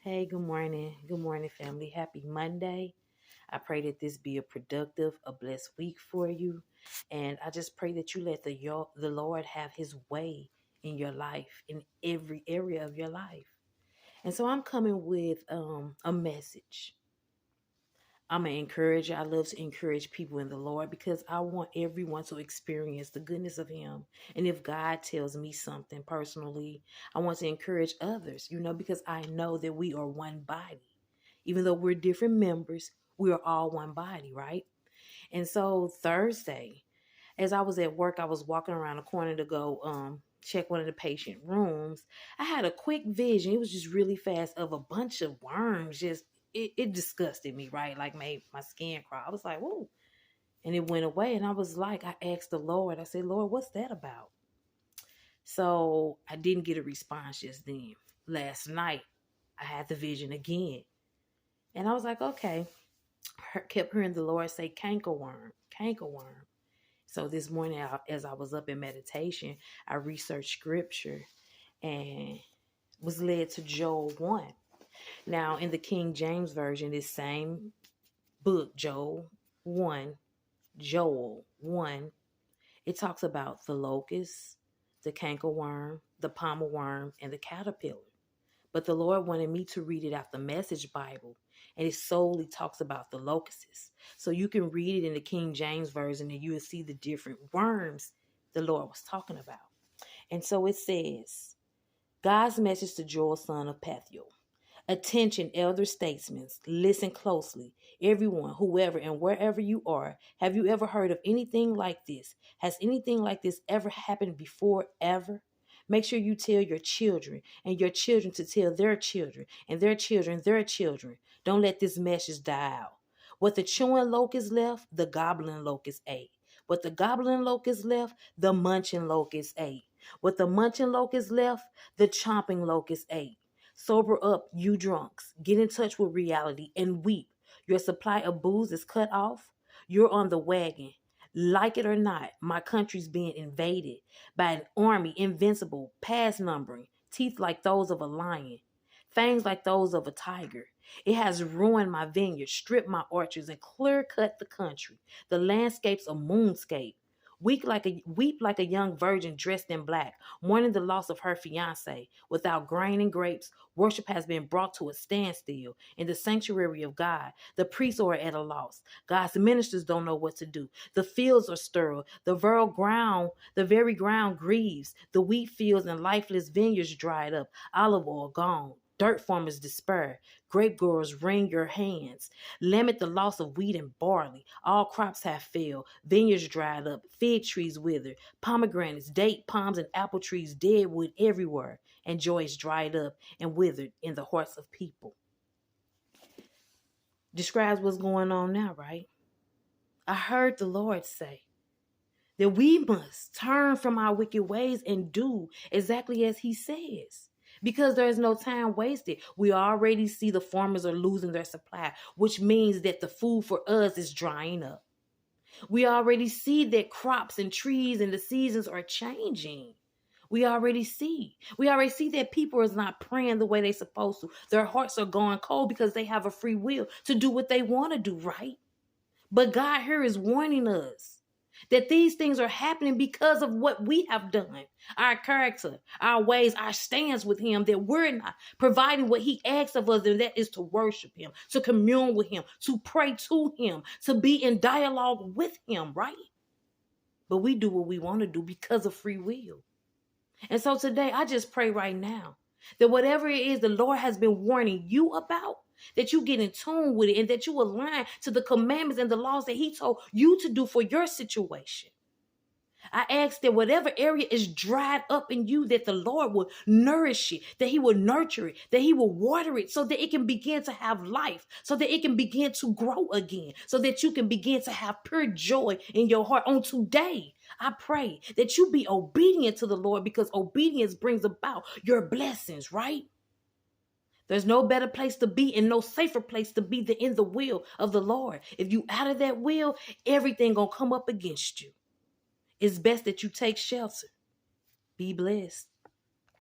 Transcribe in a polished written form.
Hey, good morning. Good morning, family. Happy Monday. I pray that this be a productive, a blessed week for you. And I just pray that you let the Lord have his way in your life, in every area of your life. And so I'm coming with a message. I'm an encourager. I love to encourage people in the Lord because I want everyone to experience the goodness of him. And if God tells me something personally, I want to encourage others, because I know that we are one body. Even though we're different members, we are all one body, right? And so Thursday, as I was at work, I was walking around the corner to go check one of the patient rooms. I had a quick vision. It was just really fast of a bunch of worms. Just it disgusted me, right? Like made my skin crawl. I was like, whoa. And it went away. And I was like, I asked the Lord, I said, Lord, what's that about? So I didn't get a response just then. Last night, I had the vision again. And I was like, okay. Kept hearing the Lord say cankerworm, cankerworm. So this morning, as I was up in meditation, I researched scripture and was led to Joel 1. Now, in the King James Version, this same book, Joel 1, it talks about the locust, the cankerworm, the palmer worm, and the caterpillar. But the Lord wanted me to read it out the Message Bible, and it solely talks about the locusts. So you can read it in the King James Version, and you will see the different worms the Lord was talking about. And so it says, God's message to Joel, son of Pethuel. Attention, elder statesmen, listen closely. Everyone, whoever and wherever you are, have you ever heard of anything like this? Has anything like this ever happened before, ever? Make sure you tell your children and your children to tell their children and their children. Don't let this message die out. What the chewing locust left, the gobbling locust ate. What the gobbling locust left, the munching locust ate. What the munching locust left, the chomping locust ate. Sober up, you drunks. Get in touch with reality and weep. Your supply of booze is cut off. You're on the wagon. Like it or not, my country's being invaded by an army invincible, past numbering, teeth like those of a lion, fangs like those of a tiger. It has ruined my vineyards, stripped my orchards, and clear cut the country. The landscape's a moonscape. Weep like a young virgin dressed in black, mourning the loss of her fiancé. Without grain and grapes, worship has been brought to a standstill in the sanctuary of God. The priests are at a loss. God's ministers don't know what to do. The fields are sterile. The very ground grieves. The wheat fields and lifeless vineyards dried up. Olive oil gone. Dirt farmers despair. Grape growers wring your hands. Lament the loss of wheat and barley. All crops have failed. Vineyards dried up. Fig trees withered. Pomegranates, date palms, and apple trees dead wood everywhere. And joy is dried up and withered in the hearts of people. Describes what's going on now, right? I heard the Lord say that we must turn from our wicked ways and do exactly as he says. Because there is no time wasted. We already see the farmers are losing their supply, which means that the food for us is drying up. We already see that crops and trees and the seasons are changing. We already see that people is not praying the way they're supposed to. Their hearts are going cold because they have a free will to do what they want to do, right? But God here is warning us that these things are happening because of what we have done, our character, our ways, our stance with him, that we're not providing what he asks of us, and that is to worship him, to commune with him, to pray to him, to be in dialogue with him, right? But we do what we want to do because of free will. And so today, I just pray right now that whatever it is the Lord has been warning you about, that you get in tune with it and that you align to the commandments and the laws that he told you to do for your situation. I ask that whatever area is dried up in you, that the Lord will nourish it, that he will nurture it, that he will water it so that it can begin to have life, so that it can begin to grow again, so that you can begin to have pure joy in your heart on today. I pray that you be obedient to the Lord, because obedience brings about your blessings, right? There's no better place to be and no safer place to be than in the will of the Lord. If you out of that will, everything gonna come up against you. It's best that you take shelter. Be blessed.